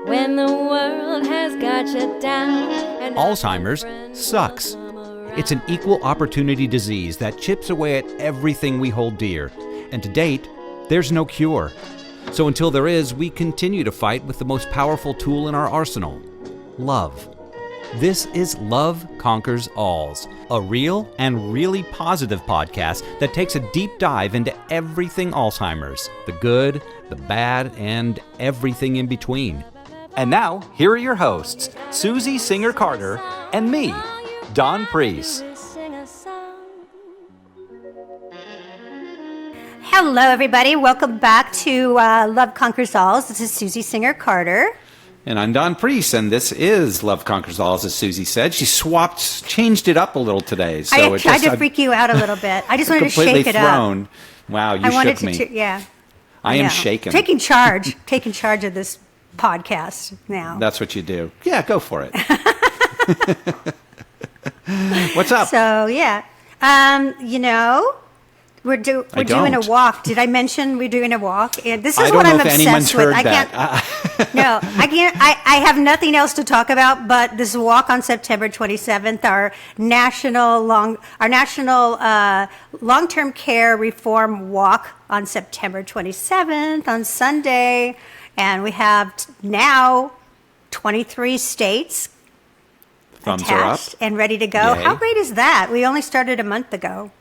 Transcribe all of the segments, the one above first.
when the world has got you down. And Alzheimer's sucks. It's an equal opportunity disease that chips away at everything we hold dear. And to date, there's no cure. So until there is, we continue to fight with the most powerful tool in our arsenal, love. This is Love Conquers Alls, a real and really positive podcast that takes a deep dive into everything Alzheimer's, the good, the bad, and everything in between. And now, here are your hosts, Susie Singer-Carter and me, Don Priest. Hello, everybody. Welcome back to Love Conquers Alls. This is Susie Singer-Carter. And I'm Don Priest, and this is Love Conquers All, as Susie said. She changed it up a little today. So I tried to freak you out a little bit. I just wanted to shake it thrown. up. Wow, you shook me. Yeah. I am shaken. Taking charge of this podcast now. That's what you do. Yeah, go for it. What's up? So, yeah. We're doing a walk. Did I mention we're doing a walk? And this is what I'm obsessed with. I can't. No, I can't. I have nothing else to talk about but this walk on September 27th, our national long-term care reform walk on September 27th on Sunday, and we have now 23 states Thumbs attached are up and ready to go. Yay. How great is that? We only started a month ago.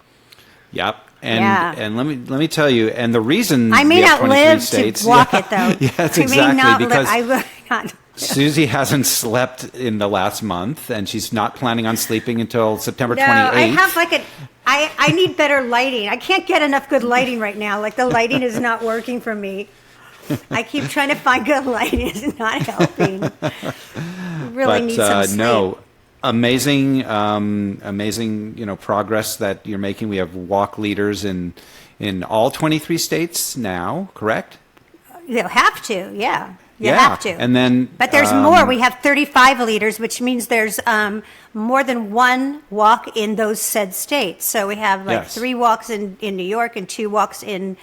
Yep. And let me tell you, and the reason I may not live states, to walk it though. Yeah, that's exactly because I will not. Susie hasn't slept in the last month, and she's not planning on sleeping until September 28th. I have I need better lighting. I can't get enough good lighting right now. Like the lighting is not working for me. I keep trying to find good lighting. It's not helping. Really need some sleep. No. Amazing, progress that you're making. We have walk leaders in all 23 states now, correct? They'll have to, yeah. You have to. And then, but there's more. We have 35 leaders, which means there's more than one walk in those said states. So we have 3 walks in New York and 2 walks in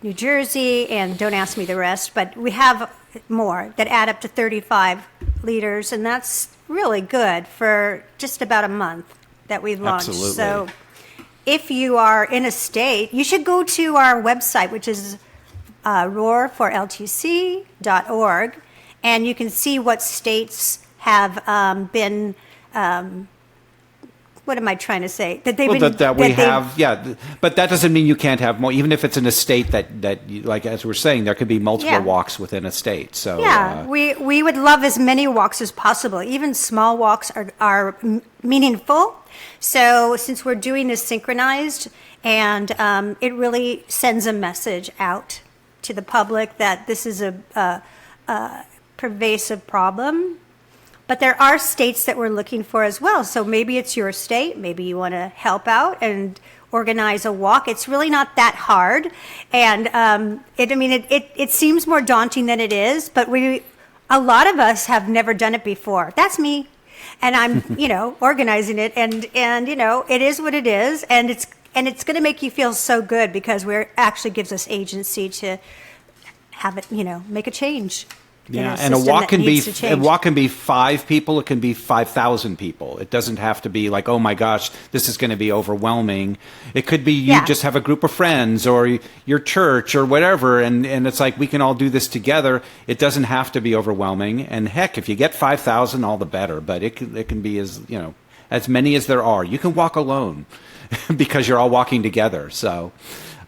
New Jersey, and don't ask me the rest, but we have more that add up to 35 leaders, and that's really good for just about a month that we've launched. Absolutely. So if you are in a state, you should go to our website, which is roar4ltc.org, and you can see what states have been what am I trying to say? That they've been but that doesn't mean you can't have more. Even if it's in a state that like as we're saying, there could be multiple walks within a state. So we would love as many walks as possible. Even small walks are meaningful. So since we're doing this synchronized, and it really sends a message out to the public that this is a pervasive problem. But there are states that we're looking for as well. So maybe it's your state. Maybe you want to help out and organize a walk. It's really not that hard. And it seems more daunting than it is. But a lot of us have never done it before. That's me. And I'm, organizing it. And it is what it is. And it's going to make you feel so good because it actually gives us agency to have it, make a change. Yeah, and a walk can be 5 people. It can be 5,000 people. It doesn't have to be like, oh my gosh, this is going to be overwhelming. It could be you just have a group of friends or your church or whatever, and it's like we can all do this together. It doesn't have to be overwhelming. And heck, if you get 5,000, all the better. But it can be as many as there are. You can walk alone because you're all walking together. So.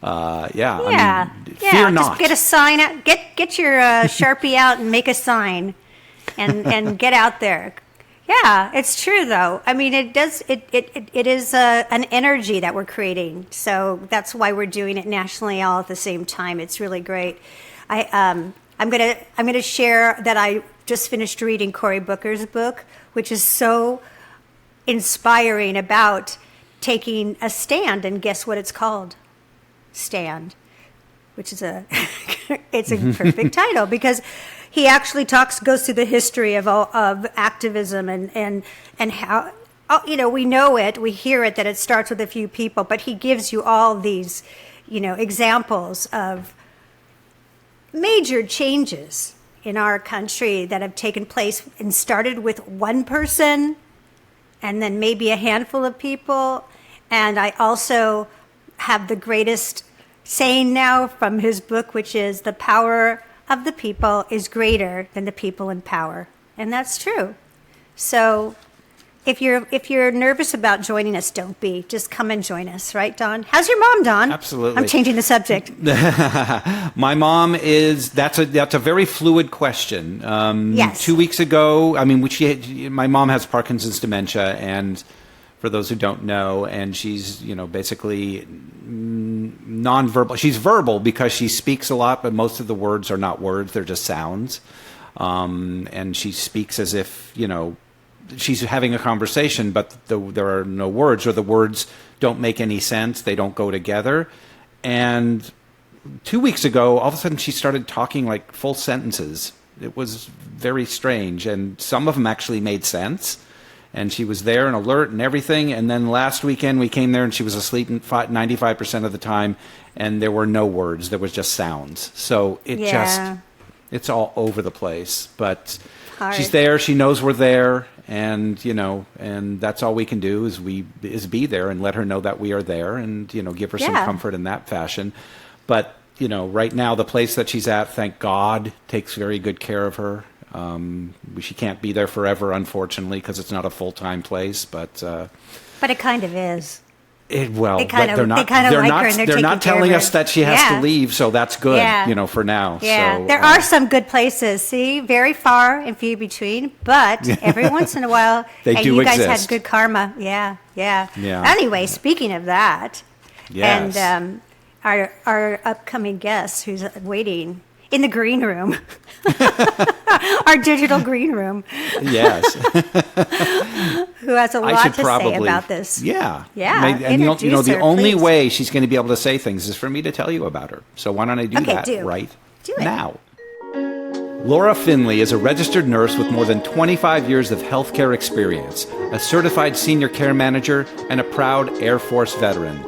Fear not. Just get a sign out. Get your Sharpie out and make a sign, and get out there. Yeah, it's true though. I mean, it does. It is an energy that we're creating. So that's why we're doing it nationally all at the same time. It's really great. I'm gonna share that I just finished reading Cory Booker's book, which is so inspiring about taking a stand. And guess what it's called? Stand, which is it's a perfect title because he actually goes through the history of activism and how we know it, we hear it that it starts with a few people, but he gives you all these examples of major changes in our country that have taken place and started with one person and then maybe a handful of people. And I also have the greatest saying now from his book, which is the power of the people is greater than the people in power. And that's true. So if you're nervous about joining us, don't be. Just come and join us, right, Don? How's your mom, Don? Absolutely. I'm changing the subject. My mom that's a very fluid question. Yes. 2 weeks ago, my mom has Parkinson's dementia, and for those who don't know, and she's basically nonverbal. She's verbal because she speaks a lot, but most of the words are not words; they're just sounds. And she speaks as if she's having a conversation, but there are no words, or the words don't make any sense. They don't go together. And 2 weeks ago, all of a sudden, she started talking like full sentences. It was very strange, and some of them actually made sense. And she was there and alert and everything. And then last weekend, we came there, and she was asleep 95% of the time, and there were no words. There was just sounds. So it's all over the place. But she's there. She knows we're there. And and that's all we can do is be there and let her know that we are there, and give her some comfort in that fashion. But right now the place that she's at, thank God, takes very good care of her. She can't be there forever, unfortunately, because it's not a full-time place. But it kind of is. But they're not telling us that she has to leave, so that's good, for now. Yeah, so, there are some good places. See, very far and few between, but every once in a while, they do you guys exist. had good karma. Yeah. Anyway, speaking of that, and our upcoming guest who's waiting in the green room, our digital green room. Yes. Who has a lot to say about this. Yeah. And the only way she's going to be able to say things is for me to tell you about her. So why don't I do do it now? Laura Finnelly is a registered nurse with more than 25 years of healthcare experience, a certified senior care manager, and a proud Air Force veteran.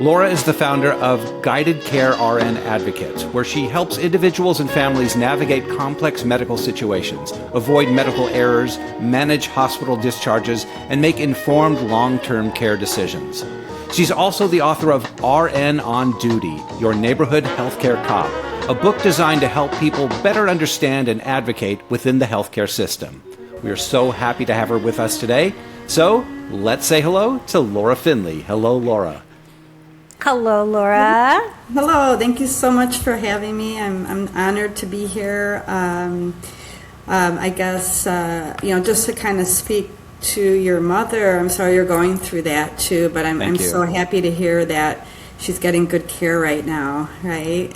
Laura is the founder of Guided Care RN Advocates, where she helps individuals and families navigate complex medical situations, avoid medical errors, manage hospital discharges, and make informed long-term care decisions. She's also the author of RN on Duty, Your Neighborhood Healthcare Cop, a book designed to help people better understand and advocate within the healthcare system. We are so happy to have her with us today. So let's say hello to Laura Finnelly. Hello, Laura. Hello, Laura. Hello. Thank you so much for having me. I'm honored to be here. I guess just to kind of speak to your mother. I'm sorry you're going through that too, but I'm so happy to hear that she's getting good care right now, right?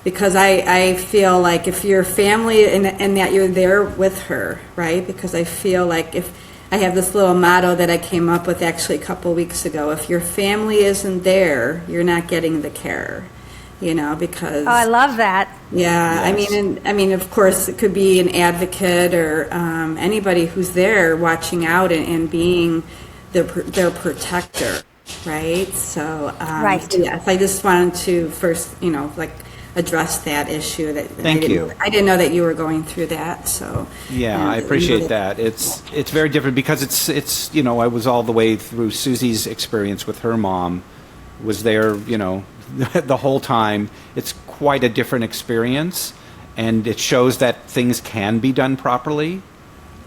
Because I feel like if your family and that you're there with her, right? Because I feel like if I have this little motto that I came up with actually a couple weeks ago. If your family isn't there, you're not getting the care, because... Oh, I love that. Yeah, yes. I mean, of course, it could be an advocate or anybody who's there watching out and being their protector, right? So, right. So yes, I just wanted to first, address that issue. Thank you. I didn't know that you were going through that. So yeah, I appreciate that. It's very different because it's I was all the way through Susie's experience with her mom, was there the whole time. It's quite a different experience, and it shows that things can be done properly.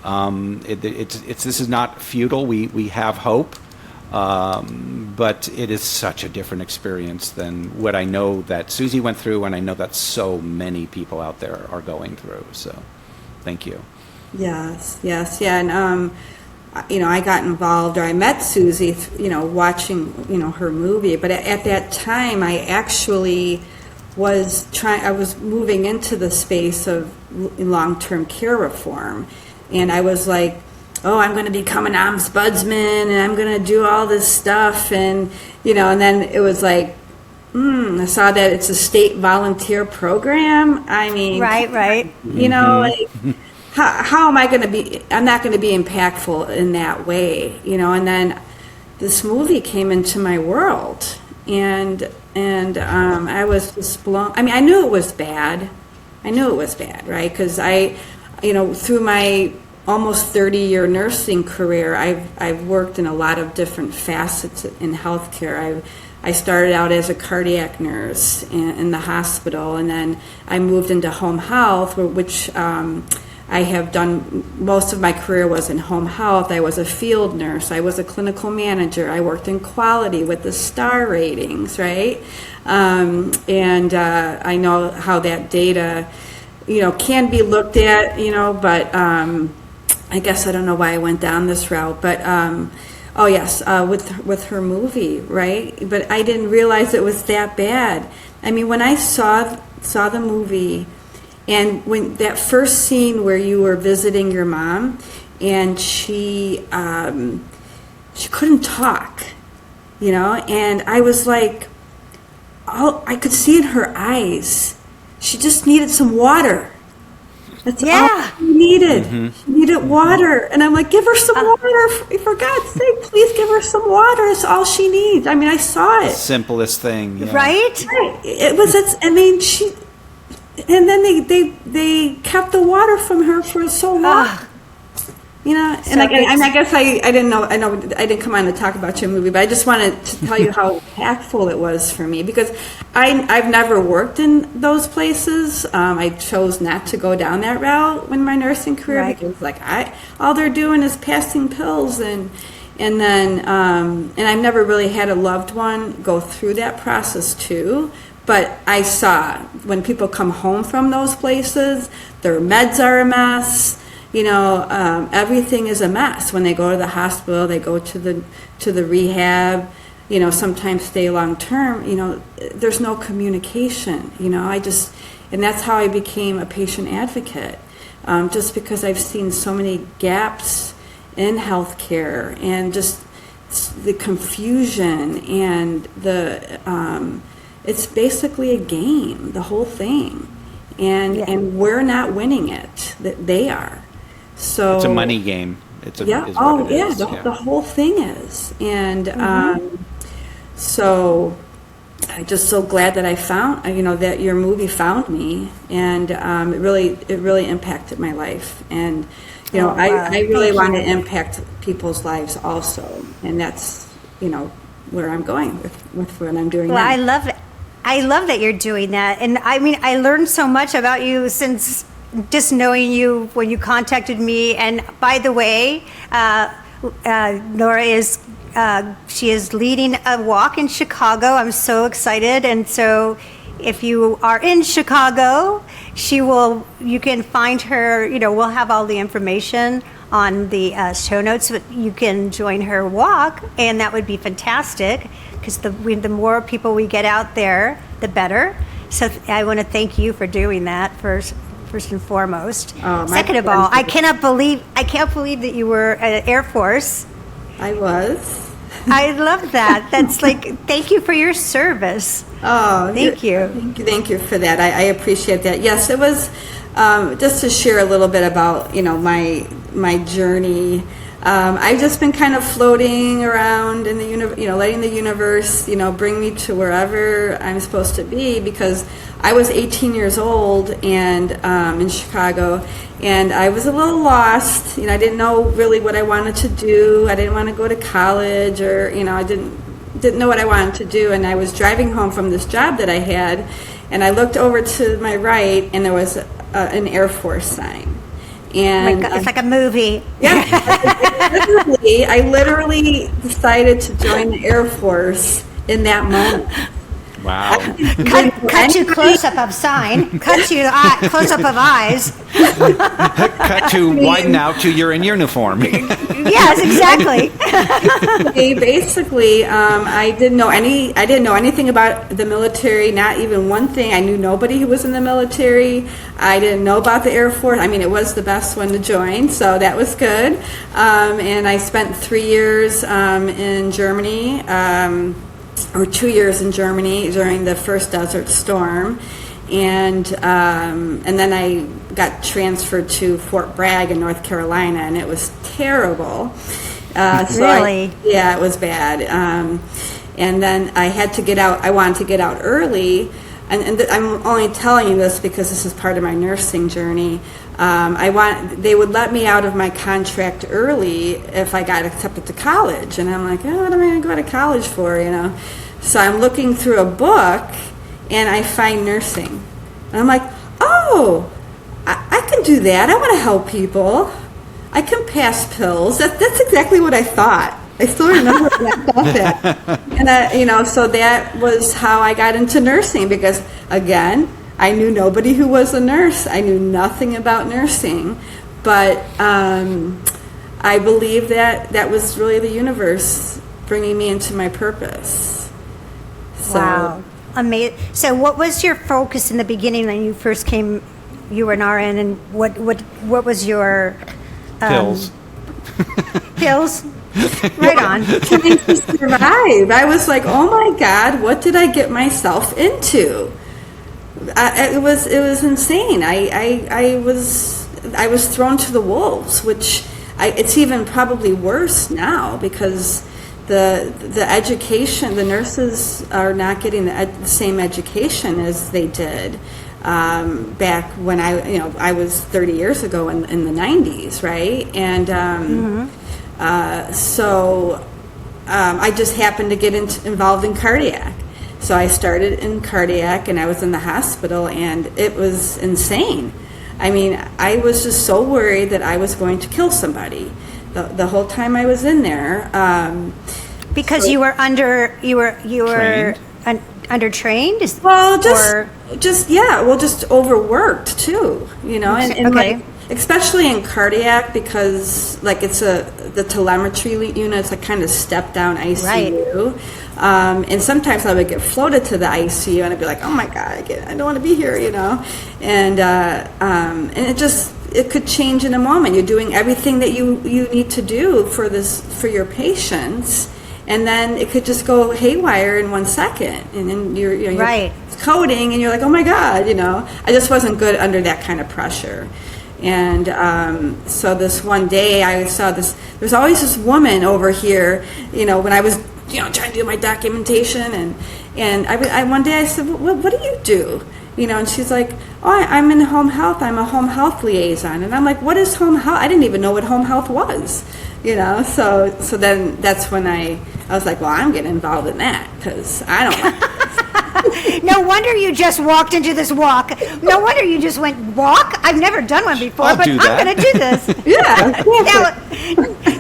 This is not futile. We have hope. But it is such a different experience than what I know that Susie went through, and I know that so many people out there are going through. So, thank you. Yes, yeah, and I got involved, or I met Susie, watching, her movie. But at that time, I actually I was moving into the space of long-term care reform, and I was like, oh, I'm going to become an ombudsman, and I'm going to do all this stuff, and and then it was like, I saw that it's a state volunteer program. I mean, right, like, how am I going to be? I'm not going to be impactful in that way, And then this movie came into my world, and I was just blown. I mean, I knew it was bad, I knew it was bad, right? Because through my almost 30-year nursing career, I've worked in a lot of different facets in healthcare. I started out as a cardiac nurse in the hospital, and then I moved into home health, which I have done. Most of my career was in home health. I was a field nurse. I was a clinical manager. I worked in quality with the star ratings, right? And I know how that data, can be looked at, but I guess I don't know why I went down this route, but oh yes, with her movie, right? But I didn't realize it was that bad. I mean, when I saw the movie, and when that first scene where you were visiting your mom, and she couldn't talk, and I was like, I could see in her eyes, she just needed some water. That's all she needed. She needed water. And I'm like, give her some water. For God's sake, please give her some water. That's all she needs. I mean, I saw it. Simplest thing. Yeah. Right? It was, and then they kept the water from her for so long. And I guess I didn't know. I know I didn't come on to talk about your movie, but I just wanted to tell you how impactful it was for me, because I've never worked in those places. I chose not to go down that route in my nursing career, because all they're doing is passing pills, and then I've never really had a loved one go through that process too. But I saw when people come home from those places, their meds are a mess. Everything is a mess. When they go to the hospital, they go to the rehab, sometimes stay long term, there's no communication, and that's how I became a patient advocate, just because I've seen so many gaps in healthcare, and just the confusion, and it's basically a game, the whole thing, and we're not winning it, that they are. So it's a money game. The whole thing is, and so I'm just so glad that I found, that your movie found me, and it really impacted my life, and I really want to impact people's lives also, and that's where I'm going with what I'm doing. Well, now. I love that you're doing that, and I mean, I learned so much about you since just knowing you when you contacted me. And by the way, Laura she is leading a walk in Chicago. I'm so excited. And so if you are in Chicago, you can find her, we'll have all the information on the show notes, but you can join her walk, and that would be fantastic, because the more people we get out there, the better. So I want to thank you for doing that first and foremost. Second of all, I can't believe that you were at Air Force. I was. I love that. That's thank you for your service. Oh, thank you. Thank you for that. I appreciate that. Yes, it was just to share a little bit about my journey. I've just been kind of floating around in the letting the universe bring me to wherever I'm supposed to be, because I was 18 years old and in Chicago, and I was a little lost. I didn't know really what I wanted to do. I didn't want to go to college, or I didn't know what I wanted to do. And I was driving home from this job that I had, and I looked over to my right, and there was an Air Force sign. And it's like a movie. Yeah, I literally decided to join the Air Force in that moment. Wow. Cut to close-up of sign. Cut to close-up of eyes. Cut to widen out to you're in uniform. Yes, exactly. Basically, I didn't know anything about the military. Not even one thing. I knew nobody who was in the military. I didn't know about the Air Force. I mean, it was the best one to join, so that was good. And I spent 3 years in Germany. Or 2 years in Germany during the first Desert Storm, and then I got transferred to Fort Bragg in North Carolina, and it was terrible. Really? Yeah, it was bad. And then I had to get out. I wanted to get out early, I'm only telling you this because this is part of my nursing journey. They would let me out of my contract early if I got accepted to college, and I'm like, oh, what am I going to go to college for, So I'm looking through a book, and I find nursing, and I'm like, oh, I can do that. I want to help people. I can pass pills. That's exactly what I thought. I still remember when I thought that. And, so that was how I got into nursing because, again, I knew nobody who was a nurse. I knew nothing about nursing. But I believe that was really the universe bringing me into my purpose. So, Wow. Amazing. So what was your focus in the beginning when you first came? You were an RN, and what was your Pills. pills? Right on. Trying to survive. I was like, oh my God, what did I get myself into? It was insane. I was thrown to the wolves, which it's even probably worse now because the education, the nurses are not getting the same education as they did back when I was 30 years ago in the 90s, right? And so I just happened to get involved in cardiac. So I started in cardiac, and I was in the hospital, and it was insane. I mean, I was just so worried that I was going to kill somebody the whole time I was in there. Because you were undertrained? Well, just overworked too, and Okay. like, especially in cardiac because like it's the telemetry unit, it's a kind of step down ICU. Right. And sometimes I would get floated to the ICU and I'd be like, oh my God, I don't want to be here, and it could change in a moment. You're doing everything that you need to do for your patients. And then it could just go haywire in 1 second, and then you're right. coding, and you're like, oh my God, I just wasn't good under that kind of pressure. And so this one day I saw there's always this woman over here, when I was, trying to do my documentation, and one day I said, well, what do you do? And she's like, oh, I'm in home health. I'm a home health liaison. And I'm like, what is home health? I didn't even know what home health was, So then that's when I was like, well, I'm getting involved in that because I don't like No wonder you just walked into this walk. No wonder you just went walk. I've never done one before, I'll but do I'm that. going to do this.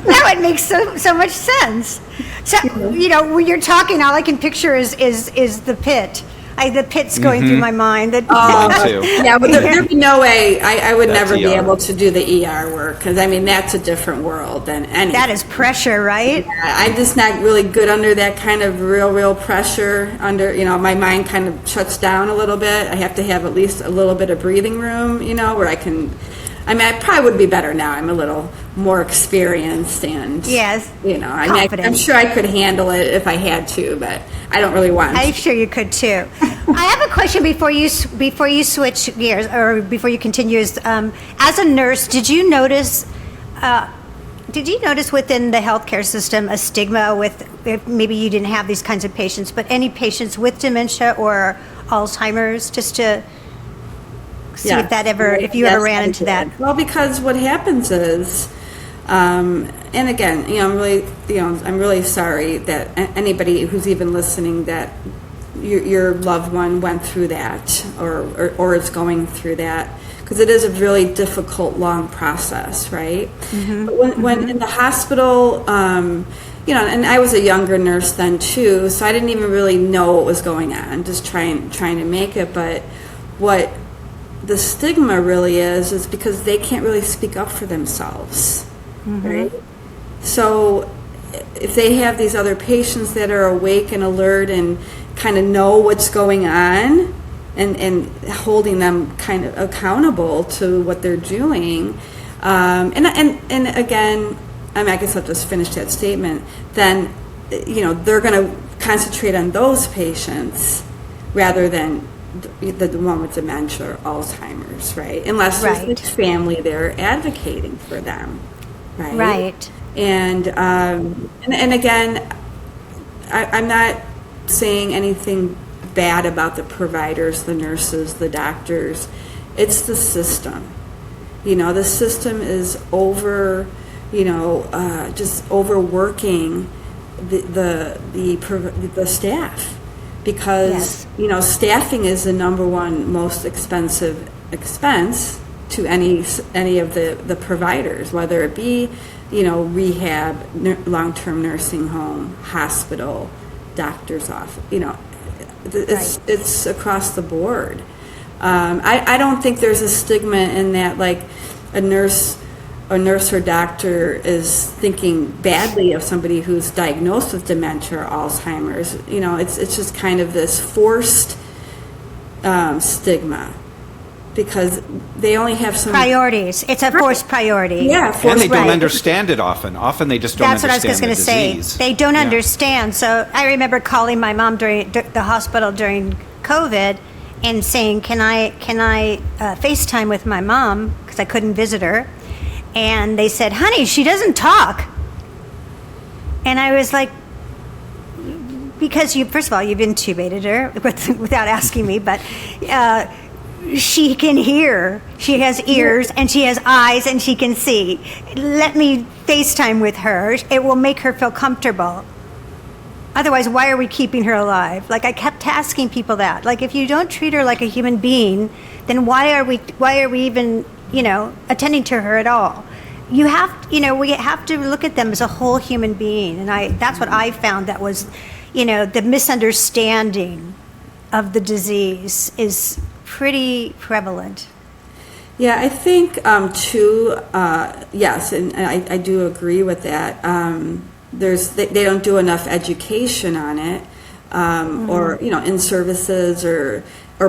Now it makes so much sense. So when you're talking, all I can picture is the pit. The pit's going through my mind. Mine too. Yeah, but there'd be no way I would That's never be ER. able to do the ER work because that's a different world than anything. That is pressure, right? I'm just not really good under that kind of real pressure. My mind kind of shuts down a little bit. I have to have at least a little bit of breathing room, where I can. I probably would be better now. I'm a little more experienced and Yes. I'm sure I could handle it if I had to, but I don't really want to. I'm sure you could too. I have a question before you switch gears or before you continue. As a nurse, did you notice within the healthcare system a stigma with maybe you didn't have these kinds of patients, but any patients with dementia or Alzheimer's, just to see if you ever ran into that? Well, because what happens is, and again, I'm really sorry that anybody who's even listening that your loved one went through that or is going through that, because it is a really difficult, long process, right? Mm-hmm. But when in the hospital, and I was a younger nurse then too, so I didn't even really know what was going on, just trying to make it. But what the stigma really is because they can't really speak up for themselves, right? So if they have these other patients that are awake and alert and kind of know what's going on and holding them kind of accountable to what they're doing, and again, I guess I'll just finish that statement, then they're going to concentrate on those patients rather than the one with dementia or Alzheimer's, right? Unless there's a family there advocating for them, right? Right. And again, I'm not saying anything bad about the providers, the nurses, the doctors. It's the system. The system is just overworking the staff, because staffing is the number one most expensive expense to any of the providers, whether it be rehab, long-term nursing home, hospital, doctor's office. It's across the board. I don't think there's a stigma in that, like a nurse or doctor is thinking badly of somebody who's diagnosed with dementia or Alzheimer's. It's just kind of this forced stigma, because they only have some priorities. It's a forced priority. Yeah, and they don't understand it often. Often they just don't That's understand what I was the going to disease. say. They don't understand. So I remember calling my mom during the hospital during COVID and saying, "Can I FaceTime with my mom?" Because I couldn't visit her. And they said, "Honey, she doesn't talk." And I was like, because first of all, you've intubated her without asking me, but she can hear, she has ears, and she has eyes, and she can see. Let me FaceTime with her. It will make her feel comfortable. Otherwise, why are we keeping her alive? Like, I kept asking people that. Like, if you don't treat her like a human being, then why are we even, attending to her at all? We have to look at them as a whole human being. And that's what I found that was, the misunderstanding of the disease is pretty prevalent. Yeah, I think too. Yes, and I do agree with that. They don't do enough education on it, or in services or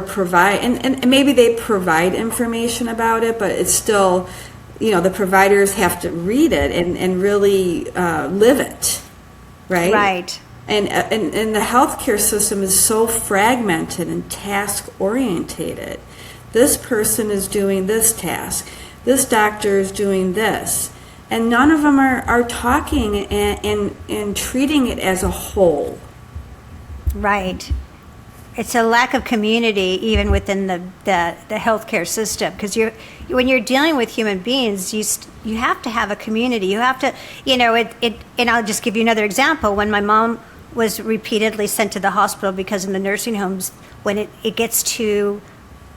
provide, and maybe they provide information about it, but it's still, the providers have to read it and really live it, right? Right. And the healthcare system is so fragmented and task orientated. This person is doing this task. This doctor is doing this. And none of them are talking and treating it as a whole. Right. It's a lack of community even within the healthcare system, because when you're dealing with human beings, you have to have a community. You have to, and I'll just give you another example. When my mom was repeatedly sent to the hospital because in the nursing homes, when it gets to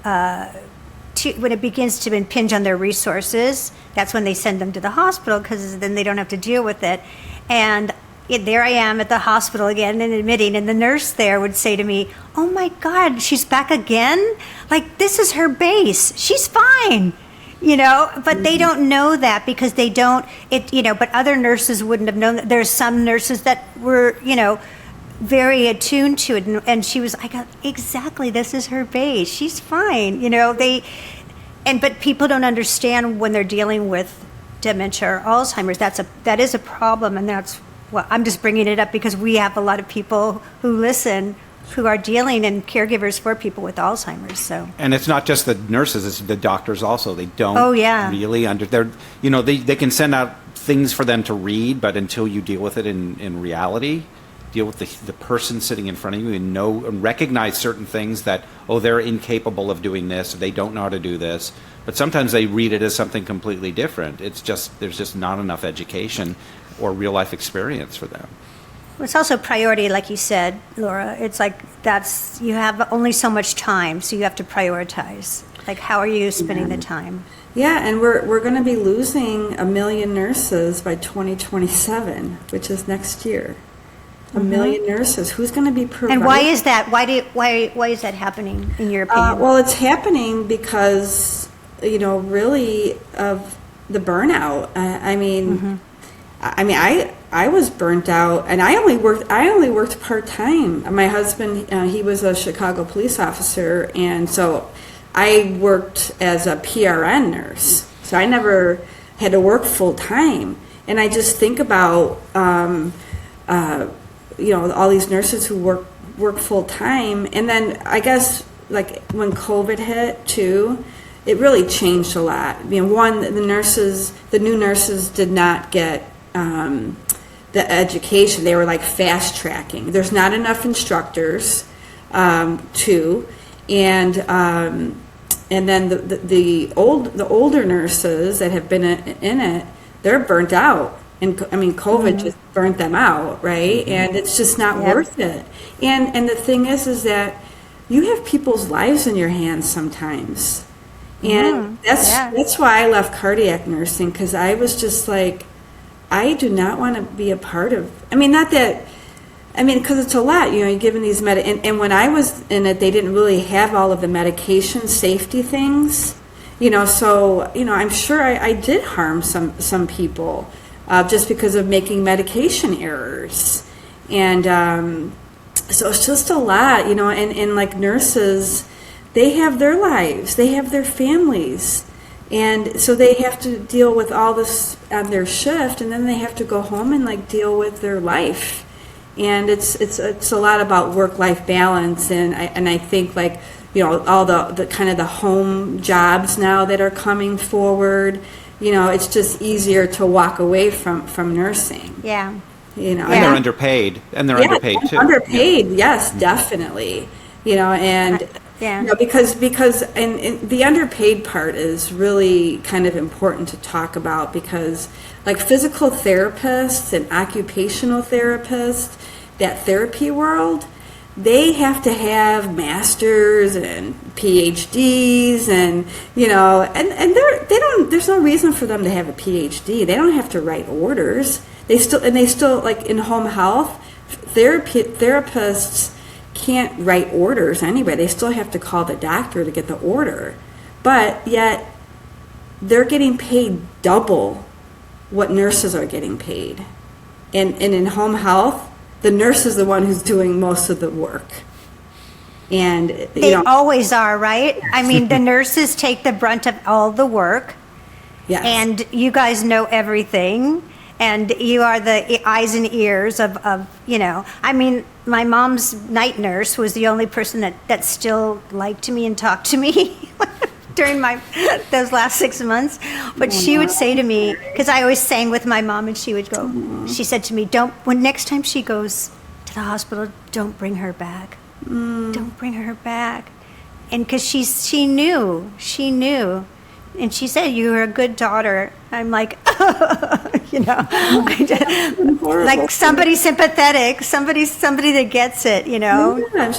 when it begins to impinge on their resources, that's when they send them to the hospital, because then they don't have to deal with it. And there I am at the hospital again and admitting, and the nurse there would say to me, "Oh my God, she's back again? Like, this is her base. She's fine." But they don't know that, because they don't, but other nurses wouldn't have known that. There's some nurses that were, very attuned to it. And she was, I go, exactly, this is her base. She's fine. But people don't understand when they're dealing with dementia or Alzheimer's. That is a problem. And I'm just bringing it up because we have a lot of people who listen who are dealing and caregivers for people with Alzheimer's. So, and it's not just the nurses; it's the doctors also. They don't really they can send out things for them to read, but until you deal with it in reality, deal with the person sitting in front of you and recognize certain things that, they're incapable of doing this, they don't know how to do this. But sometimes they read it as something completely different. It's just there's just not enough education or real life experience for them. It's also priority, like you said, Laura. It's like you have only so much time, so you have to prioritize. Like, how are you spending the time? Yeah, and we're going to be losing 1 million nurses by 2027, which is next year. 1 million nurses. Who's going to be providing? And why is that? Why is that happening, in your opinion? Well, it's happening because really of the burnout. I was burnt out, and I only worked part-time. My husband, he was a Chicago police officer, and so I worked as a PRN nurse. So I never had to work full-time. And I just think about, all these nurses who work full-time. And then I guess, like, when COVID hit, too, it really changed a lot. One, the new nurses did not get the education. They were like fast tracking. There's not enough instructors. too, and then the older nurses that have been in it, they're burnt out. And I mean, COVID just burnt them out, right? And it's just not worth it. And the thing is that you have people's lives in your hands sometimes. And that's why I left cardiac nursing, because I was just like, I do not want to be a part of, because it's a lot, you're given these and when I was in it, they didn't really have all of the medication safety things, so, I'm sure I did harm some people just because of making medication errors. And so it's just a lot, and like nurses, they have their lives, they have their families. And so they have to deal with all this on their shift, and then they have to go home and like deal with their life. And it's a lot about work-life balance, and I think like all the kind of the home jobs now that are coming forward, it's just easier to walk away from nursing. Yeah. And they're underpaid, underpaid too. Underpaid, yes, definitely. And because and the underpaid part is really kind of important to talk about, because like physical therapists and occupational therapists, that therapy world, they have to have masters and PhDs, and and there's no reason for them to have a PhD. They don't have to write orders. They still like in home health, therapists can't write orders anyway. They still have to call the doctor to get the order, but yet they're getting paid double what nurses are getting paid. And in home health, the nurse is the one who's doing most of the work. And they always are, right? Yes. I mean, the nurses take the brunt of all the work. Yes. And you guys know everything. And you are the eyes and ears of I mean, my mom's night nurse was the only person that still liked me and talked to me during those last 6 months. But she would say to me, because I always sang with my mom, and she would go, she said to me, when next time she goes to the hospital, don't bring her back. Don't bring her back. And because she knew. And she said, you were a good daughter. I'm like, like somebody sympathetic, somebody that gets it, Yeah, I'm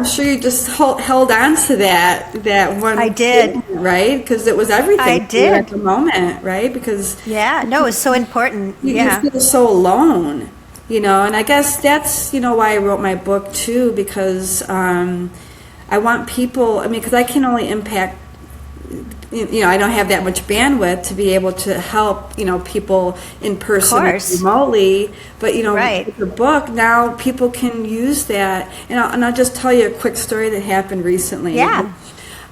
sure you just held on to that one. I did. Right? Because it was everything. I did. At the moment, right? Because. Yeah, no, it's so important. You feel so alone, and I guess that's, why I wrote my book too, because I want people, because I can only impact, I don't have that much bandwidth to be able to help, people in person or remotely. But, with the book, now people can use that. And I'll just tell you a quick story that happened recently. Yeah.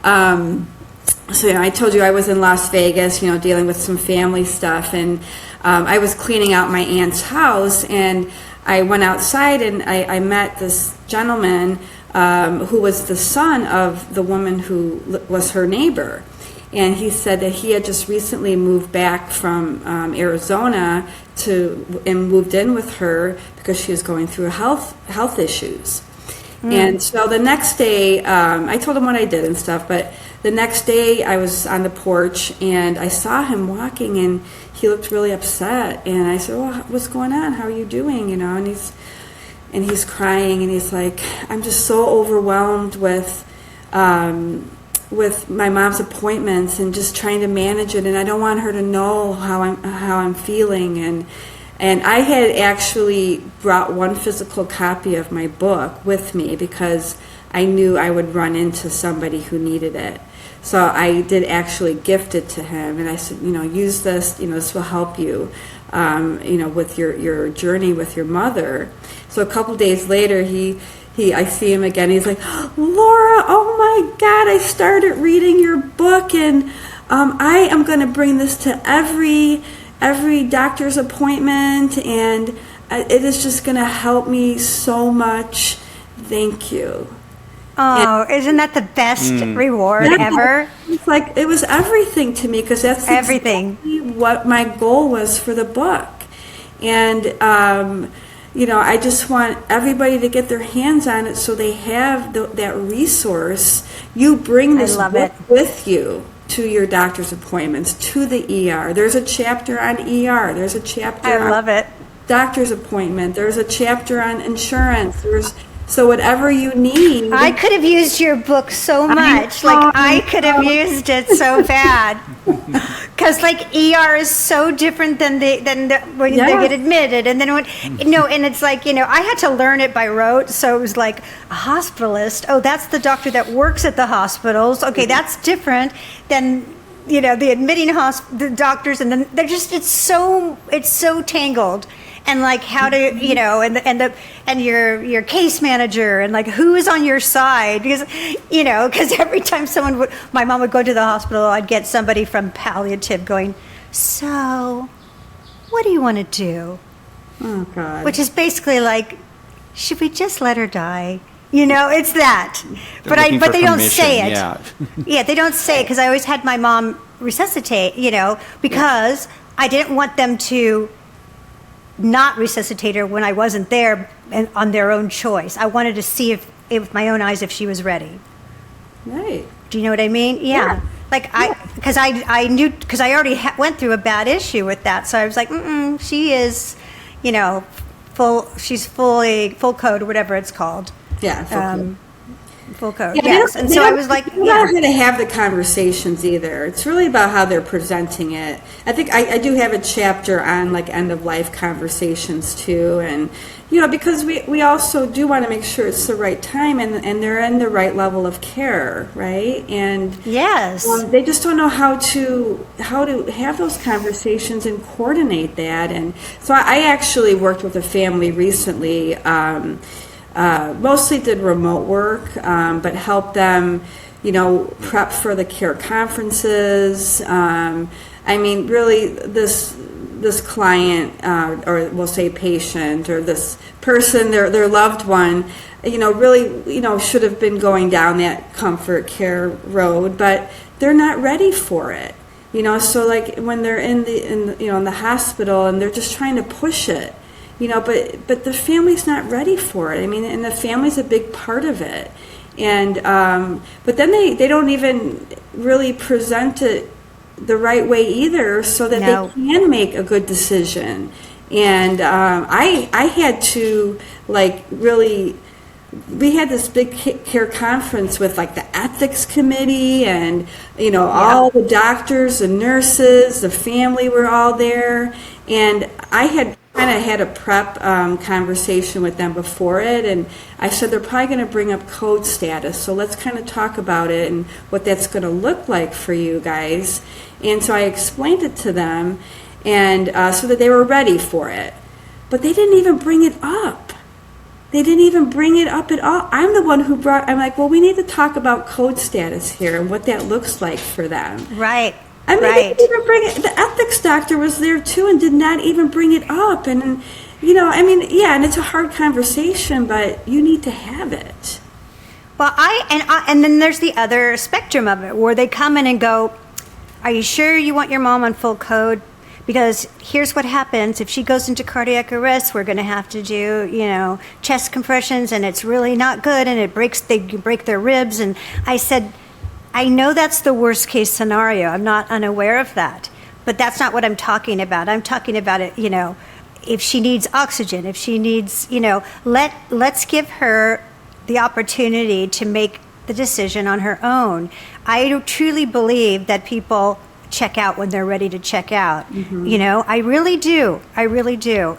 So, I told you I was in Las Vegas, dealing with some family stuff. And I was cleaning out my aunt's house. And I went outside and I met this gentleman who was the son of the woman who was her neighbor. And he said that he had just recently moved back from Arizona and moved in with her because she was going through health issues. And so the next day, I told him what I did and stuff, but the next day I was on the porch and I saw him walking and he looked really upset. And I said, well, what's going on? How are you doing? And he's crying and he's like, I'm just so overwhelmed with my mom's appointments and just trying to manage it, and I don't want her to know how I'm feeling. And I had actually brought one physical copy of my book with me because I knew I would run into somebody who needed it. So I did actually gift it to him, and I said, use this. This will help you, with your journey with your mother. So a couple days later, I see him again. He's like, Laura, oh my God, I started reading your book, and I am going to bring this to every doctor's appointment, and it is just going to help me so much. Thank you. Oh, isn't that the best reward ever? It's like, it was everything to me, because that's everything. Exactly what my goal was for the book. And I just want everybody to get their hands on it so they have that resource. You bring this book with you to your doctor's appointments, to the ER. There's a chapter on ER. There's a chapter on doctor's appointment. There's a chapter on insurance. So whatever you need. I could have used your book so much. I could have used it so bad. Because ER is so different than when they get admitted, and then and it's I had to learn it by rote. So it was like a hospitalist. Oh, that's the doctor that works at the hospitals. Okay, that's different than the admitting the doctors, and then they're just it's so tangled. And how to and your case manager and who is on your side, because every time my mom would go to the hospital, I'd get somebody from palliative going, so what do you want to do? Oh God. Which is basically should we just let her die? It's that. But they don't say it. Yeah, they don't say it, because I always had my mom resuscitate, because I didn't want them to not resuscitate her when I wasn't there and on their own choice. I wanted to see with my own eyes if she was ready. Right. Do you know what I mean? Yeah. Because I knew, because I already went through a bad issue with that. So I was like, she is, she's full code or whatever it's called. Yeah. Full code. Yes. And so I was like, you're not going to have the conversations either. It's really about how they're presenting it. I think I do have a chapter on end of life conversations too, and because we also do want to make sure it's the right time and they're in the right level of care, right? And yes, they just don't know how to have those conversations and coordinate that. And so I actually worked with a family recently. Mostly did remote work, but helped them, prep for the care conferences. Really, this client, or we'll say patient, or this person, their loved one, really, should have been going down that comfort care road, but they're not ready for it. So when they're in the hospital and they're just trying to push it. But the family's not ready for it. And the family's a big part of it. And but then they don't even really present it the right way either, so that they can make a good decision. And I had to really. We had this big care conference with the ethics committee and all the doctors and nurses, the family were all there, and I had kind of had a prep conversation with them before it, and I said they're probably going to bring up code status, so let's kind of talk about it and what that's going to look like for you guys. And so I explained it to them, and so that they were ready for it, but they didn't even bring it up. They didn't even bring it up at all. I'm the one who I'm like, well, we need to talk about code status here and what that looks like for them. Right. They didn't even bring it. The ethics doctor was there too and did not even bring it up. And, and it's a hard conversation, but you need to have it. Well, and then there's the other spectrum of it, where they come in and go, are you sure you want your mom on full code? Because here's what happens. If she goes into cardiac arrest, we're going to have to do, chest compressions, and it's really not good, and they break their ribs. And I said, I know that's the worst case scenario. I'm not unaware of that. But that's not what I'm talking about. I'm talking about it, if she needs oxygen, if she needs, let's give her the opportunity to make the decision on her own. I truly believe that people check out when they're ready to check out. Mm-hmm. I really do.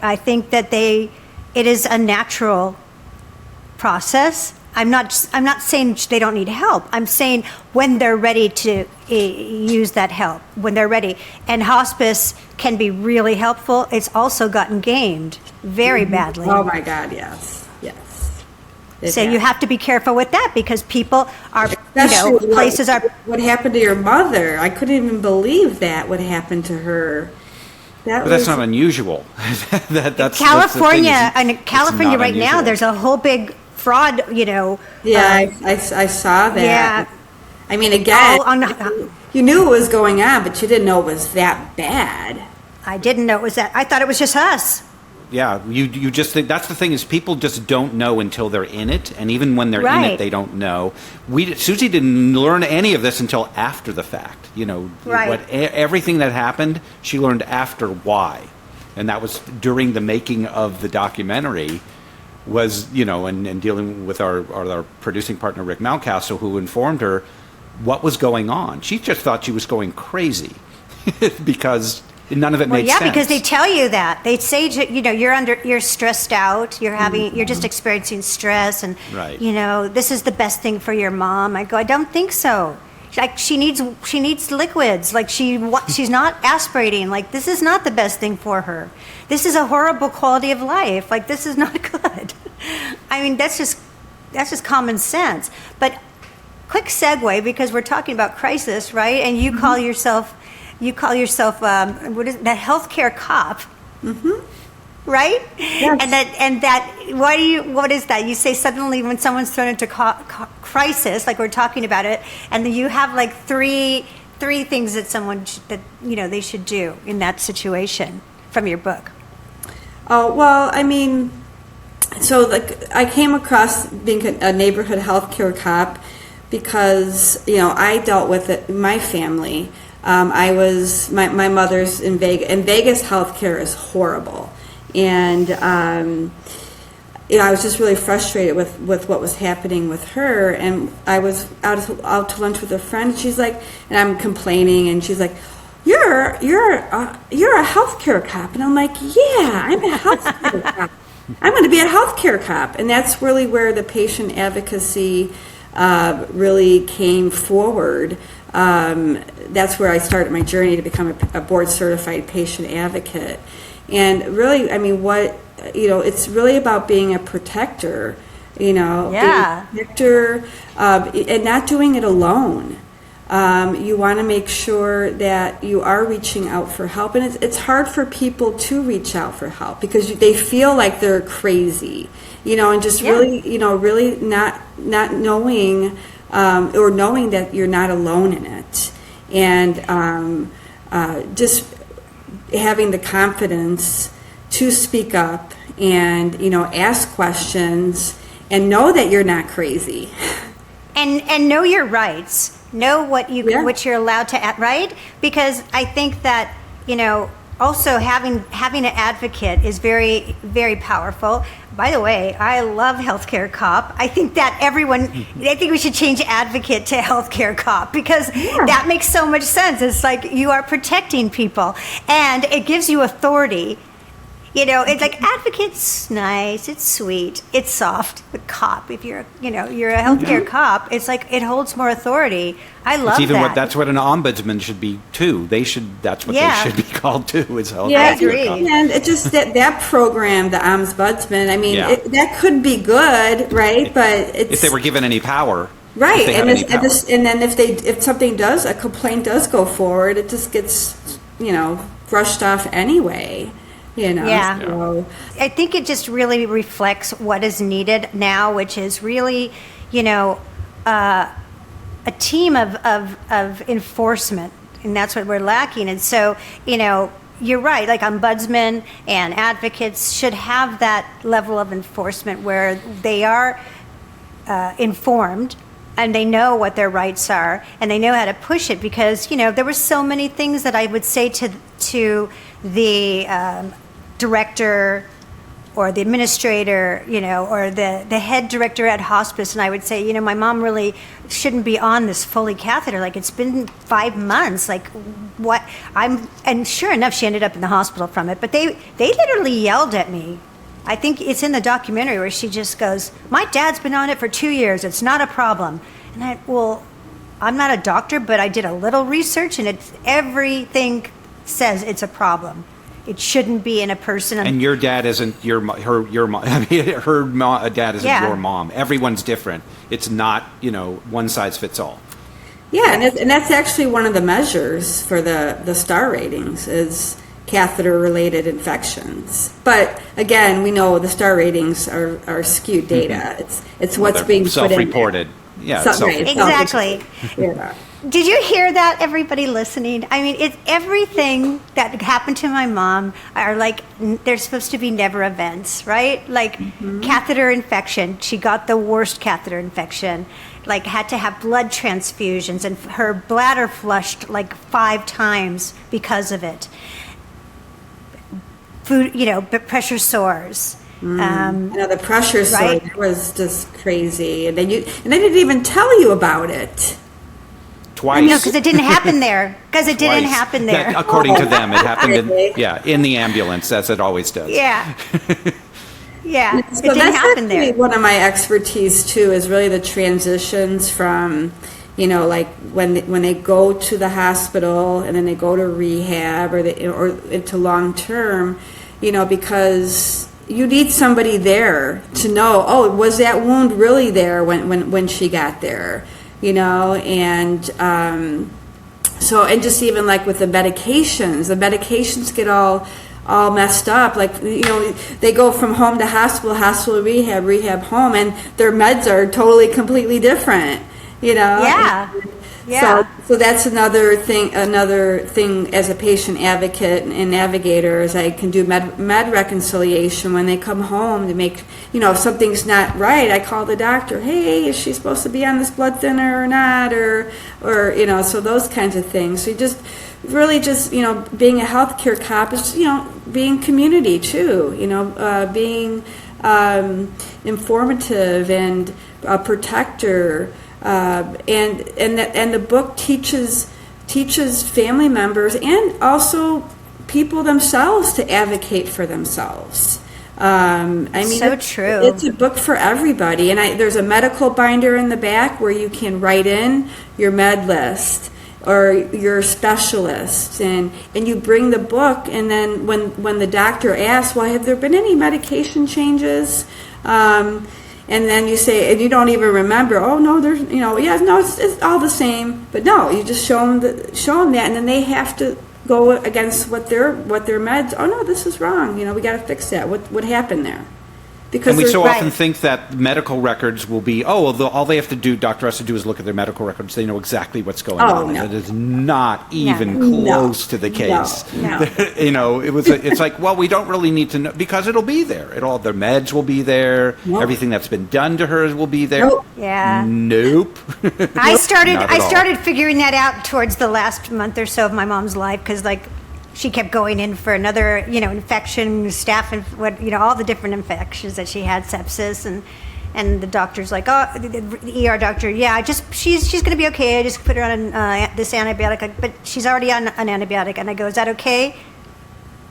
I think that it is a natural process. I'm not saying they don't need help. I'm saying when they're ready to use that help, when they're ready. And hospice can be really helpful. It's also gotten gamed very badly. Oh my God, yes. So you have to be careful with that, because people are, places are. What happened to your mother? I couldn't even believe that. What happened to her? That's not unusual. that's California. And California right now, there's a whole big fraud. Yeah, I saw that. Yeah. Again, you knew it was going on, but you didn't know it was that bad. I didn't know it was that. I thought it was just us. Yeah, you just think that's the thing is people just don't know until they're in it, and even when they're in Right. it, they don't know. Susie didn't learn any of this until after the fact. Right. Everything that happened, she learned after why, and that was during the making of the documentary. Was and dealing with our producing partner Rick Malcastle, who informed her what was going on. She just thought she was going crazy because none of it made sense. Yeah, because they tell you that. They say, you're stressed out, you're just experiencing stress, and, Right. this is the best thing for your mom. I go, I don't think so. Like, she needs liquids. Like, she's not aspirating. Like, this is not the best thing for her. This is a horrible quality of life. Like, this is not good. I mean, that's just common sense. But quick segue, because we're talking about crisis, right? And you call yourself what is the healthcare cop, right? Yes. And that what is that? You say suddenly when someone's thrown into crisis, like we're talking about it, and then you have like three things that they should do in that situation from your book. Oh, well, I mean, so I came across being a neighborhood healthcare cop because, I dealt with it in my family. My mother's in Vegas, and Vegas healthcare is horrible. And, I was just really frustrated with what was happening with her. And I was out to lunch with a friend, and she's like, and I'm complaining, and she's like, You're a healthcare cop. And I'm like, yeah, I'm a healthcare cop. I'm going to be a healthcare cop. And that's really where the patient advocacy really came forward. That's where I started my journey to become a board certified patient advocate. And really, I mean, it's really about being a protector, Yeah. being a protector, and not doing it alone. You want to make sure that you are reaching out for help, and it's hard for people to reach out for help because they feel like they're crazy, and just really not knowing or knowing that you're not alone in it, and just having the confidence to speak up and ask questions and know that you're not crazy. And know your rights. Know what you're allowed to right? Because I think that also having an advocate is very, very powerful. By the way, I love healthcare cop. I think that I think we should change advocate to healthcare cop because that makes so much sense. It's like you are protecting people, and it gives you authority. It's like advocate's nice, it's sweet, it's soft. But cop, if you're a healthcare cop, it's like it holds more authority. I love that. That's what an ombudsman should be too. That's what they should be called too. Is healthcare I agree. cop. And it just that program, the ombudsman. I mean, that could be good, right? But if they were given any power, right? And then if a complaint does go forward, it just gets brushed off anyway. Yeah. So. I think it just really reflects what is needed now, which is really, a team of enforcement, and that's what we're lacking. And so, you're right, like ombudsmen and advocates should have that level of enforcement where they are informed and they know what their rights are and they know how to push it because, there were so many things that I would say to the director or the administrator, or the head director at hospice, and I would say, my mom really shouldn't be on this Foley catheter. Like, it's been 5 months. Like, what? And sure enough, she ended up in the hospital from it. But they literally yelled at me. I think it's in the documentary where she just goes, my dad's been on it for 2 years. It's not a problem. And I'm not a doctor, but I did a little research, and everything says it's a problem. It shouldn't be in a person. And your dad isn't her mom. I mean, her dad isn't your mom. Everyone's different. It's not one size fits all. Yeah, and that's actually one of the measures for the star ratings is catheter-related infections. But again, we know the star ratings are skewed data. It's what's being put in. Self-reported. Yeah, exactly. Did you hear that, everybody listening? I mean, it's everything that happened to my mom are like, they're supposed to be never events, right? Like catheter infection. She got the worst catheter infection, like had to have blood transfusions, and her bladder flushed like 5 times because of it. Food, pressure sores. The pressure sore Right? was just crazy. And they didn't even tell you about it. Twice. No, because it didn't happen there. Because it didn't Twice. happen there. That, according to them, it happened Really? in the ambulance, as it always does. Yeah. Yeah. It So didn't that's happen actually there. one of my expertise too, is really the transitions from, like when they go to the hospital and then they go to rehab or into long term, because you need somebody there to know, was that wound really there when she got there, and so, and just even like with the medications get all messed up. Like, they go from home to hospital, rehab, home, and their meds are totally, completely different, Yeah. Yeah. So that's another thing as a patient advocate and navigator, is I can do med reconciliation when they come home to make, if something's not right, I call the doctor, hey, is she supposed to be on this blood thinner or not, or so those kinds of things. So you just really being a healthcare cop is, being community too, being informative and a protector. And the book teaches family members and also people themselves to advocate for themselves. So true. It's a book for everybody, and there's a medical binder in the back where you can write in your med list or your specialist, and you bring the book, and then when the doctor asks, well, have there been any medication changes? And then you say, and you don't even remember. Oh no, there's, it's all the same. But no, you just show them that, and then they have to go against what their meds. Oh no, this is wrong. We got to fix that. What happened there? Because And we so Right. often think that medical records will be, all they have to do, doctor has to do is look at their medical records. They know exactly what's going on. no. And it is not even No. close to the case. No. It's like, well, we don't really need to know, because it'll be there. Their meds will be there. Nope. Everything that's been done to her will be there. Nope. Yeah. Nope. I started Not at all. figuring that out towards the last month or so of my mom's life, because she kept going in for another, infection, all the different infections that she had, sepsis, and the doctor's like, the ER doctor, she's going to be okay. I just put her on this antibiotic, but she's already on an antibiotic. And I go, is that okay?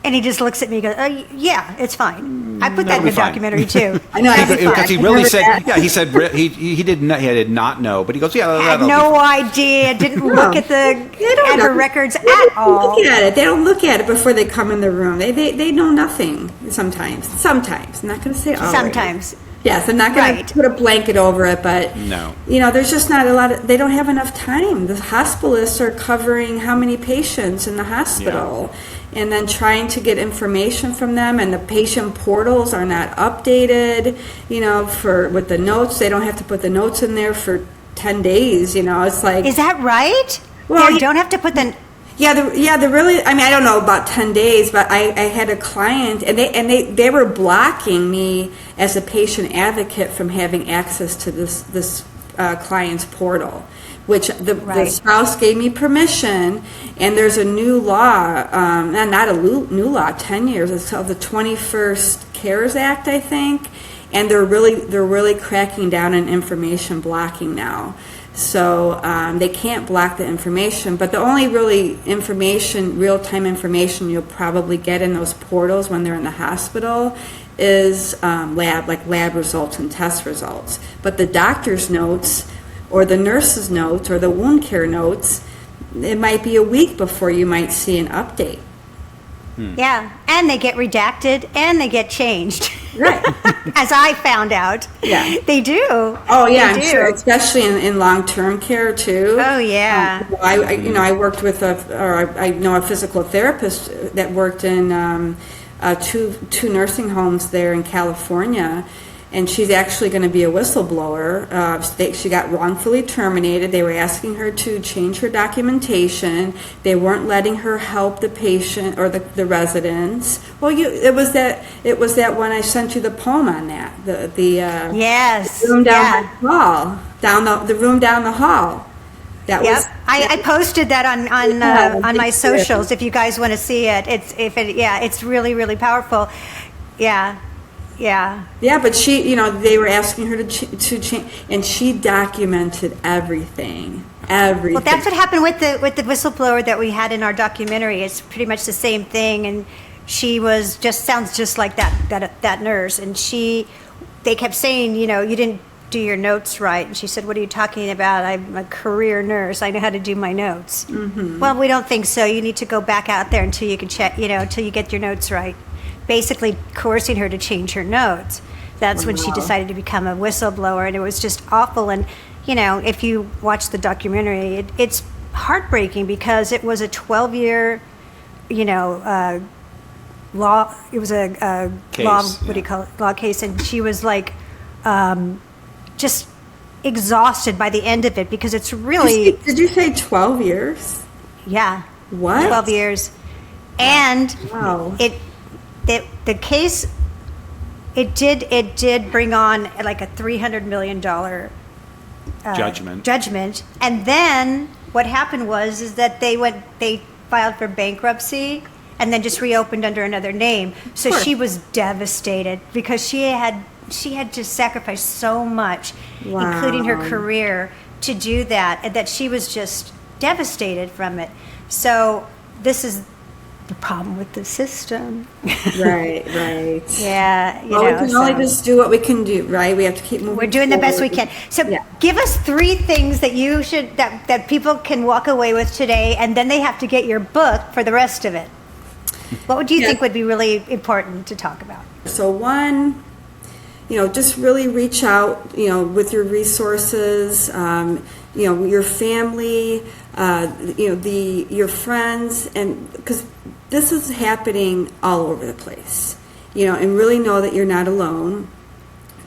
And he just looks at me and goes, yeah, it's fine. I put that in That'll be the fine. documentary too. I know. Because he really remember said, that. he said he did not know, but he goes, I had that'll be no fine. idea. Didn't look at They don't her know. records They at don't all. Look at it. They don't look at it before they come in the room. They know nothing sometimes. I'm not going to say always. Sometimes. Yes, I'm not going Right. to put a blanket over it, but No. there's just not a lot of. They don't have enough time. The hospitalists are covering how many patients in the hospital, and then trying to get information from them, and the patient portals are not updated. With the notes, they don't have to put the notes in there for 10 days. It's like, Is that right? Well, They don't have to put the. the really. I mean, I don't know about 10 days, but I had a client, and they were blocking me as a patient advocate from having access to this client's portal, which the Right. spouse gave me permission. And there's a new law, not a new law, 10 years. It's called the 21st CARES Act, I think, and they're really cracking down on information blocking now. So they can't block the information, but the only really real-time information you'll probably get in those portals when they're in the hospital is lab results and test results. But the doctor's notes or the nurse's notes or the wound care notes, it might be a week before you might see an update. Yeah, and they get redacted and they get changed. Right. As I found out. Yeah. They do. Oh yeah, They I'm do. sure, especially in long-term care too. Oh, yeah. I worked with I know a physical therapist that worked in two nursing homes there in California, and she's actually going to be a whistleblower. She got wrongfully terminated. They were asking her to change her documentation. They weren't letting her help the patient or the residents. Well, it was that one I sent you the poem on that. Yes. Room down the hall, the room down the hall. That was. I posted that on my socials. If you guys want to see it, it's really, really powerful. Yeah. Yeah, but she, they were asking her to change, and she documented everything. Well, that's what happened with the whistleblower that we had in our documentary. It's pretty much the same thing, and she sounds just like that nurse. And they kept saying, you didn't do your notes right. And she said, "What are you talking about? I'm a career nurse. I know how to do my notes." Mm-hmm. Well, we don't think so. You need to go back out there until you can check, until you get your notes right. Basically coercing her to change her notes. That's when she decided to become a whistleblower, and it was just awful. And if you watch the documentary, it's heartbreaking because it was a 12-year, law. It was a case, law. What do you call it? Law case, and she was like, just exhausted by the end of it because it's really. Did you say 12 years? Yeah. What? 12 years, and wow. The case, it did bring on like a $300 million judgment, and then what happened was that they filed for bankruptcy and then just reopened under another name. So she was devastated because she had just sacrificed so much, including her career, to do that, and that she was just devastated from it. So this is the problem with the system. Right. Yeah. We can only just do what we can do, right? We have to keep moving. We're doing the best we can. So give us 3 things that you should that people can walk away with today, and then they have to get your book for the rest of it. What would you think would be really important to talk about? So one, just really reach out, with your resources, your family, your friends, and because this is happening all over the place, and really know that you're not alone.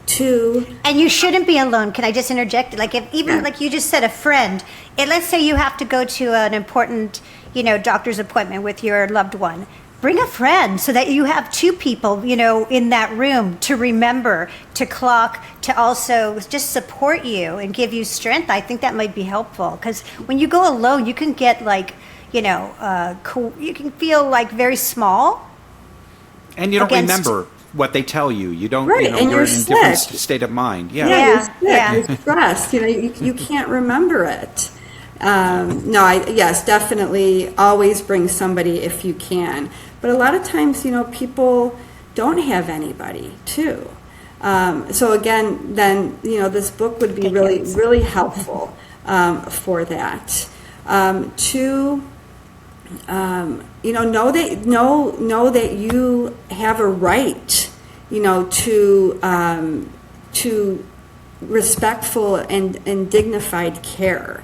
2, and you shouldn't be alone. Can I just interject? Like like you just said, a friend. And let's say you have to go to an important, doctor's appointment with your loved one. Bring a friend so that you have 2 people, in that room to remember, to clock, to also just support you and give you strength. I think that might be helpful because when you go alone, you can get you can feel like very small. And you don't remember what they tell you. You don't, right. And you're in a sick. different state of mind. You're stressed. You can't remember it. Yes, definitely always bring somebody if you can. But a lot of times, people don't have anybody too. So again, then, this book would be really, really helpful for that. 2, know that you have a right, to respectful and dignified care.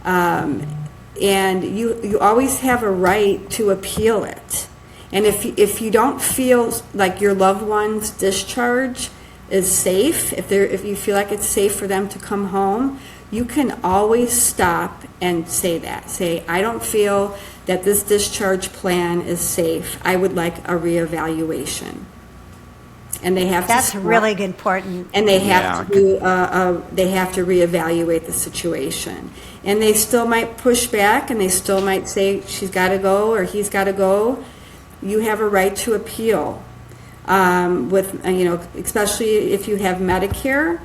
And you always have a right to appeal it. And if you don't feel like your loved one's discharge is safe, if you feel like it's safe for them to come home, you can always stop and say that. Say, I don't feel that this discharge plan is safe. I would like a reevaluation. And they have That's to. That's really important. And they have to. They have to reevaluate the situation. And they still might push back, and they still might say she's got to go or he's got to go. You have a right to appeal. Especially if you have Medicare,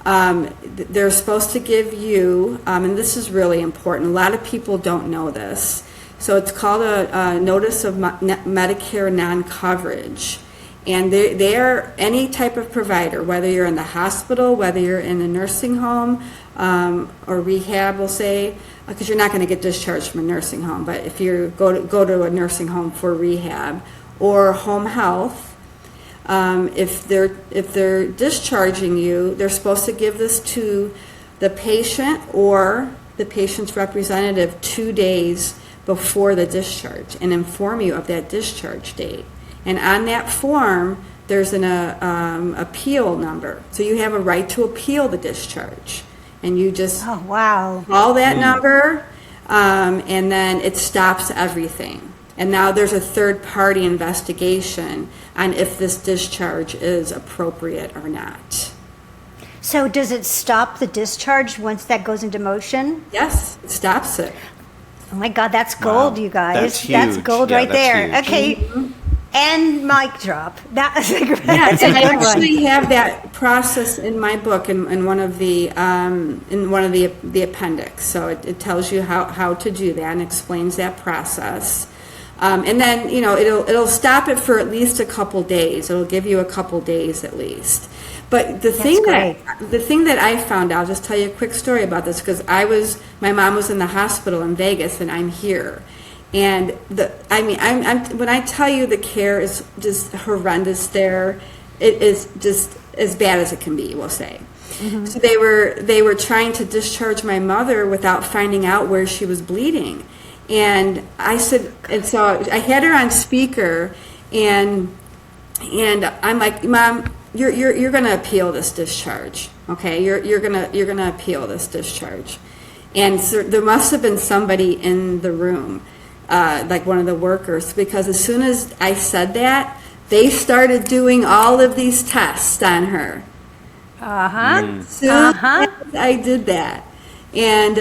they're supposed to give you, and this is really important. A lot of people don't know this. So it's called a notice of Medicare non-coverage. And they are any type of provider, whether you're in the hospital, whether you're in a nursing home or rehab, we'll say, because you're not going to get discharged from a nursing home. But if you go to a nursing home for rehab or home health, if they're discharging you, they're supposed to give this to the patient or the patient's representative 2 days before the discharge and inform you of that discharge date. And on that form, there's an appeal number. So you have a right to appeal the discharge. And you just Oh, wow. call that number, and then it stops everything. And now there's a third-party investigation on if this discharge is appropriate or not. So does it stop the discharge once that goes into motion? Yes, it stops it. Oh my God, that's gold, Wow. you guys. That's huge. gold Yeah, right that's there. huge. Okay. And mic drop. That's a good, Yeah, that's a and I good one. actually have that process in my book in one of the the appendix. So it tells you how to do that and explains that process. And then it'll stop it for at least a couple days. It'll give you a couple days at least. But the thing that I found out, I'll just tell you a quick story about this, because my mom was in the hospital in Vegas and I'm here. And when I tell you the care is just horrendous there, it is just as bad as it can be, we'll say. Mm-hmm. So they were trying to discharge my mother without finding out where she was bleeding. And I said, and so I had her on speaker, and I'm like, Mom, you're going to appeal this discharge, okay? You're gonna appeal this discharge. And so there must have been somebody in the room, like one of the workers, because as soon as I said that, they started doing all of these tests on her. Soon as I did that. And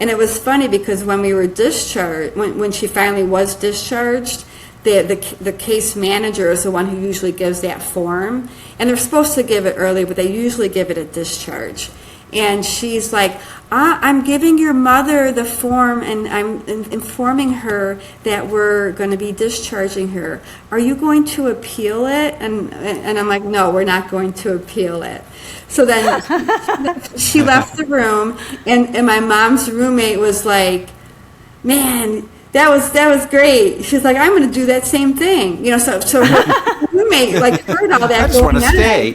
it was funny because when we were discharged, when she finally was discharged, the case manager is the one who usually gives that form, and they're supposed to give it early, but they usually give it at discharge. And she's like, I'm giving your mother the form, and I'm informing her that we're going to be discharging her. Are you going to appeal it? And I'm like, no, we're not going to appeal it. So then she left the room, and my mom's roommate was like, man, that was great. She's like, I'm going to do that same thing. So her roommate heard all that. I just want to stay.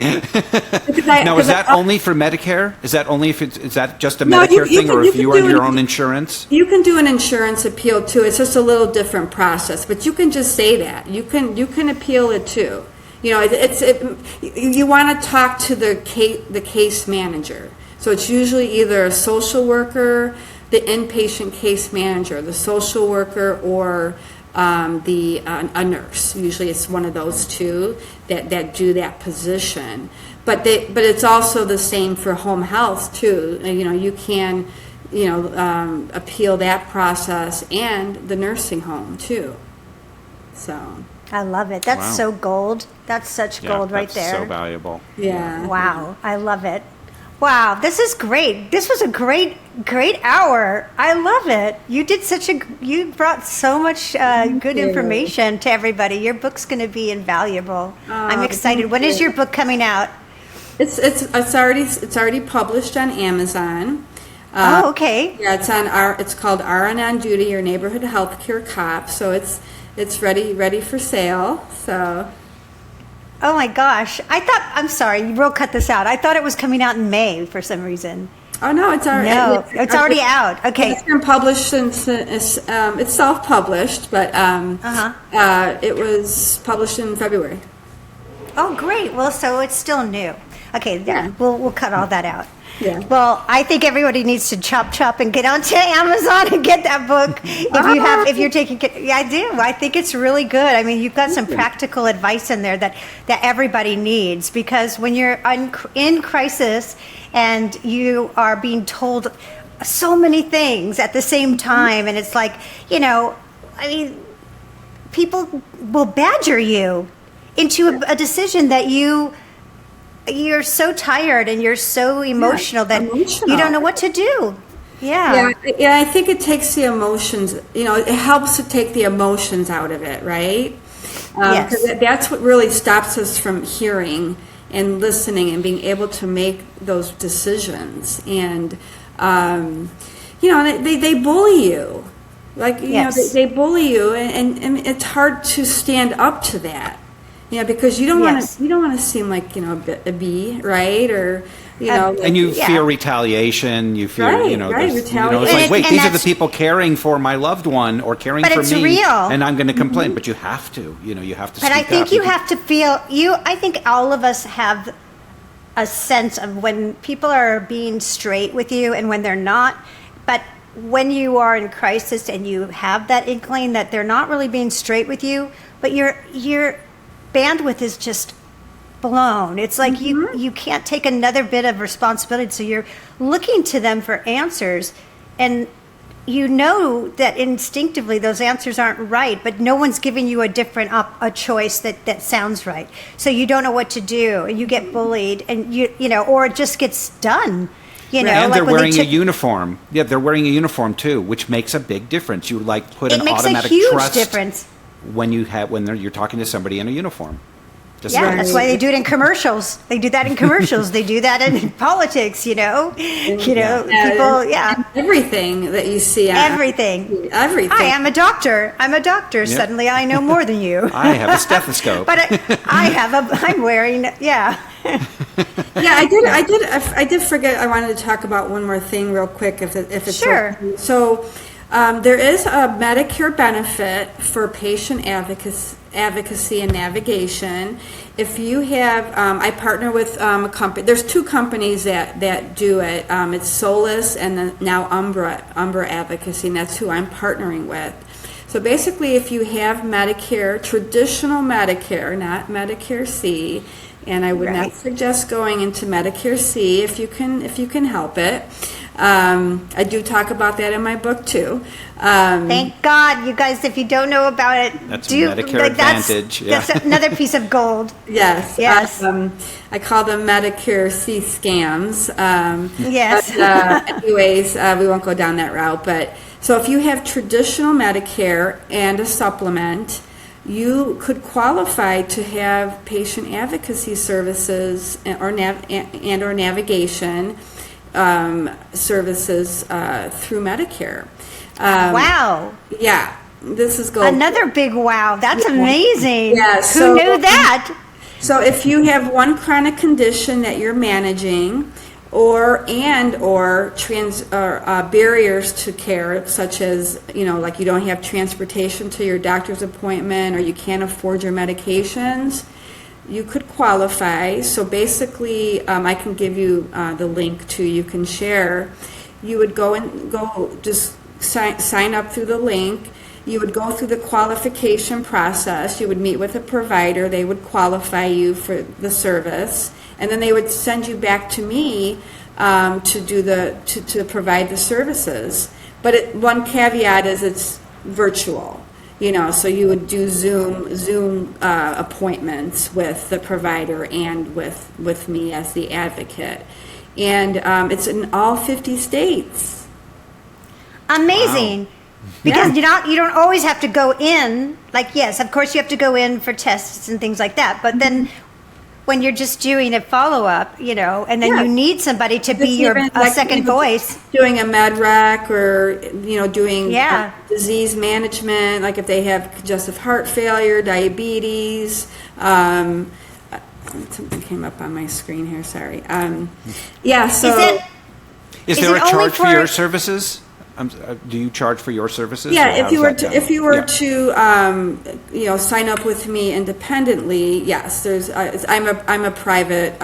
Now, is that I- only for Medicare? Is that just a No, Medicare you thing, can- or you if can you do have your it- own insurance? You can do an insurance appeal too. It's just a little different process, but you can just say that. You can appeal it too. You want to talk to the case manager. So it's usually either a social worker, the inpatient case manager, the social worker, or a nurse. Usually it's one of those two that do that position. But it's also the same for home health too. You can appeal that process and the nursing home too. So I love it. That's Wow. so gold. That's such gold right there. So valuable. yeah. Wow, I love it. Wow, this is great. This was a great hour. I love it. You brought so much good you. information to everybody. Your book's going to be invaluable. I'm excited. thank When is you. your book coming out? It's already published on Amazon. Oh, okay. Yeah, it's called RN on Duty, Your Neighborhood Healthcare Cop. So it's ready for sale. So Oh my gosh. I'm sorry, we'll cut this out. I thought it was coming out in May for some reason. oh no, it's already No, it's already out. Okay. It's been published since it's self-published, but it was published in February. Oh, great. Well, so it's still new. Okay, Yeah. we'll cut all that out. Yeah. Well, I think everybody needs to chop and get onto Amazon and get that book. If you're taking, yeah, I do. I think it's really good. I mean, you've got some practical advice in there that everybody needs, because when you're in crisis and you are being told so many things at the same time, and it's like, people will badger you into a decision that you're so tired and you're so emotional that you don't know what to do. Yeah. Yeah, I think it takes the emotions, it helps to take the emotions out of it, right? Yes. 'Cause that's what really stops us from hearing and listening and being able to make those decisions. And, they bully you. Yes. They bully you, and it's hard to stand up to that. Yeah, because you don't Yes. want to seem like, a bee, right? Or, And you Yeah. fear retaliation. You fear, Right, there's- right, it's retaliation. like, wait, And these are the that's- people caring for my loved one or caring But for it's me, real. and I'm going to complain. But you have to, you have to. But I speak think up. you have to feel I think all of us have a sense of when people are being straight with you and when they're not. But when you are in crisis and you have that inkling that they're not really being straight with you, but your bandwidth is just blown. It's like you can't take another bit of responsibility. So you're looking to them for answers, and you know that instinctively those answers aren't right, but no one's giving you a different a choice that sounds right. So you don't know what to do, and you get bullied, and or it just gets done. And like they're when wearing a took- uniform. Yeah, they're wearing a uniform too, which makes a big difference. You put It an makes a automatic huge trust difference. when you're talking to somebody in a uniform. Just Yeah, like- that's why they do it in commercials. They do that in commercials. They do that in politics. People. Yeah, Everything that you see. everything. Everything. Hi, I'm a doctor. Suddenly, I know more than you. I have a stethoscope. But I'm wearing. Yeah. Yeah, I did forget. I wanted to talk about one more thing real quick, if it's Sure. okay. So, there is a Medicare benefit for patient advocacy and navigation. If you have, I partner with a company. There's two companies that do it. It's Solus and then now Umbra Advocacy, and that's who I'm partnering with. So basically, if you have Medicare, traditional Medicare, not Medicare C, and I would not suggest going into Medicare C if you can help it. I do talk about that in my book too. Thank God, you guys. If you don't know about it, That's Medicare Advantage. That's another piece of gold. Yes. Yes. I call them Medicare C scams. Yes. But, anyways, we won't go down that route. But so if you have traditional Medicare and a supplement, you could qualify to have patient advocacy services or navigation services through Medicare. Wow. Yeah, this is gold. Another big wow. That's amazing. Yeah, Who so- knew that? So if you have one chronic condition that you're managing, or barriers to care, such as like you don't have transportation to your doctor's appointment, or you can't afford your medications, you could qualify. So basically, I can give you the link to, you can share. You would just sign up through the link. You would go through the qualification process. You would meet with a provider. They would qualify you for the service, and then they would send you back to me to provide the services. But one caveat is it's virtual. So you would do Zoom appointments with the provider and with me as the advocate, and it's in all 50 states. Amazing. Wow. Because you don't always have to go in. Like, yes, of course you have to go in for tests and things like that. But then when you're just doing a follow-up, and then you need somebody to be your second voice. Doing a med rec, or doing Yeah. disease management, like if they have congestive heart failure, diabetes. Something came up on my screen here. Sorry. Yeah. So Is Is there it a only charge for for- your services? Do you charge for your services? or yeah, how if you is were that to done? if you were Yeah. to sign up with me independently, yes, there's I'm a private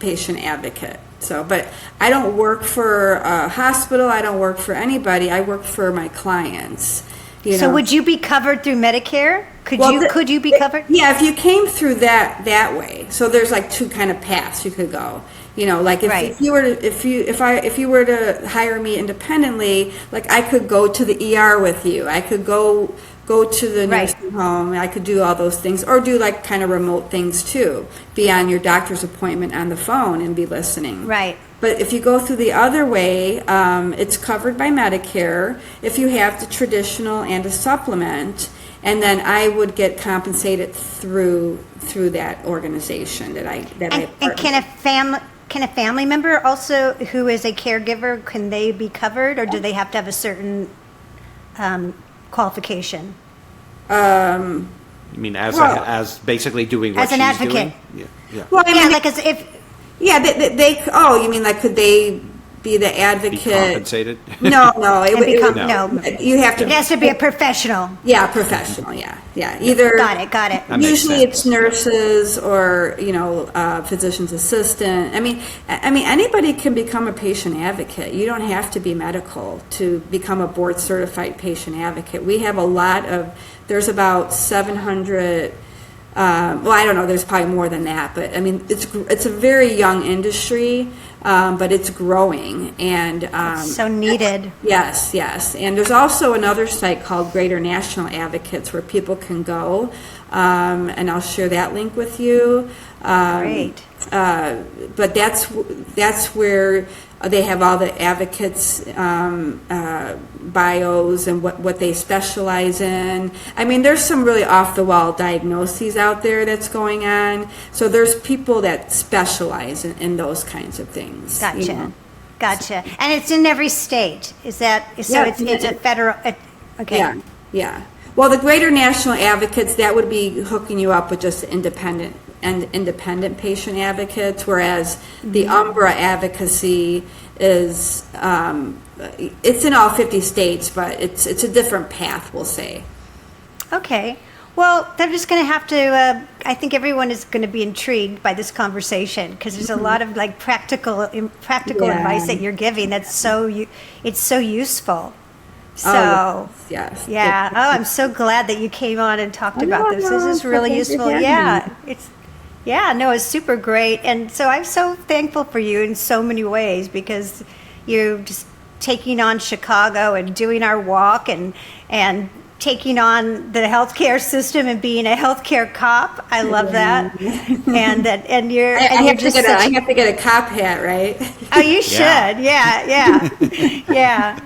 patient advocate. So, but I don't work for a hospital. I don't work for anybody. I work for my clients. So would you be covered through Medicare? Could you be covered? Yeah, if you came through that way. So there's like two kind of paths you could go. Like if you were to hire me independently, like I could go to the ER with you. I could go to the nursing home. I could do all those things, or do like kind of remote things too. Be on your doctor's appointment on the phone and be listening. Right. But if you go through the other way, it's covered by Medicare if you have the traditional and a supplement, and then I would get compensated through that organization that I And can a family member also who is a caregiver, can they be covered, or do they have to have a certain qualification? You mean as Well, as basically doing what as an she's advocate. doing? Yeah. Well, I mean, Yeah, like as if, yeah, oh, you mean like could they be the Be advocate? compensated? No, and become, No. no. You have to. It has to be a professional. Yeah, professional. Yeah. Either. Got it. That makes Usually sense. it's nurses or physician's assistant. I mean anybody can become a patient advocate. You don't have to be medical to become a board certified patient advocate. We have there's about 700. Well, I don't know. There's probably more than that, but I mean it's a very young industry, but it's growing and So needed. Yes. And there's also another site called Greater National Advocates where people can go, and I'll share that link with you. Great. But that's where they have all the advocates' bios and what they specialize in. I mean, there's some really off-the-wall diagnoses out there that's going on. So there's people that specialize in those kinds of things. Gotcha. Gotcha. And it's in every state. Is that, so Yeah, it's a federal, okay. Yeah. Well, the Greater National Advocates, that would be hooking you up with just independent patient advocates, whereas the Umbra advocacy is, it's in all 50 states, but it's a different path, we'll say. Okay. Well, they're just going to have to, I think everyone is going to be intrigued by this conversation because there's a lot of like practical Yeah. advice that you're giving that's it's so useful. So, Yes. yeah. Oh, I'm so glad that you came on and talked about this. This is really Thanks for useful. having Yeah. me. It's super great. And so I'm so thankful for you in so many ways because you're just taking on Chicago and doing our walk and taking on the healthcare system and being a healthcare cop. I love that. And you're I and you're have just I have to get a cop hat, right? Oh, you should. Yeah. Yeah.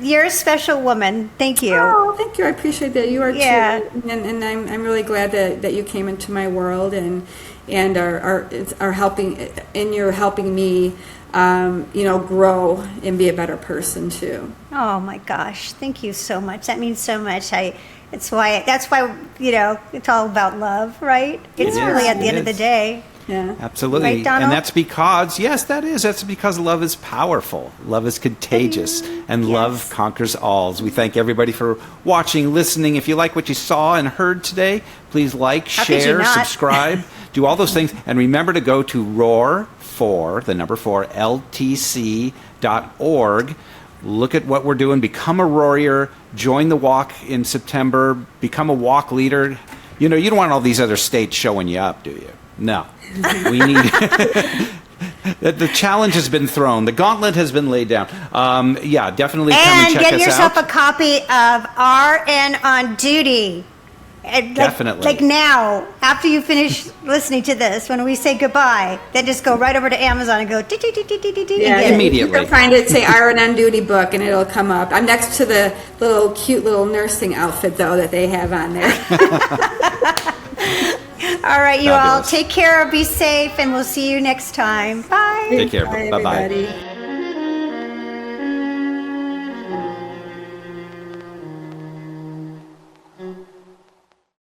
You're a special woman. Thank you. Oh, thank you. I appreciate that. You are Yeah. too. And I'm really glad that you came into my world and are helping, and you're helping me, grow and be a better person too. Oh my gosh. Thank you so much. That means so much. That's why, it's all about love, right? It's It really is. at the It end of the is. day. Yeah. Absolutely. Right, Donald? And that's because, that's because love is powerful. Love is contagious. And love conquers all. We thank everybody for watching, listening. If you like what you saw and heard today, please like, How could you share, not? subscribe, do all those things. And remember to go to roar4, the number 4, LTC.org. Look at what we're doing. Become a Roarier. Join the walk in September. Become a walk leader. You don't want all these other states showing you up, do you? No. We need the challenge has been thrown. The gauntlet has been laid down. Definitely come and check get us yourself out. a copy of RN on Duty. Definitely. Like now, after you finish listening to this, when we say goodbye, then just go right over to Amazon and go Yeah, and get it. Immediately. You can find it, say Iron on Duty book, and it'll come up. I'm next to the cute little nursing outfit, though, that they have on there. All right, you all Fabulous. take care, be safe, and we'll see you next time. Bye. Take care. Bye, Bye-bye. everybody.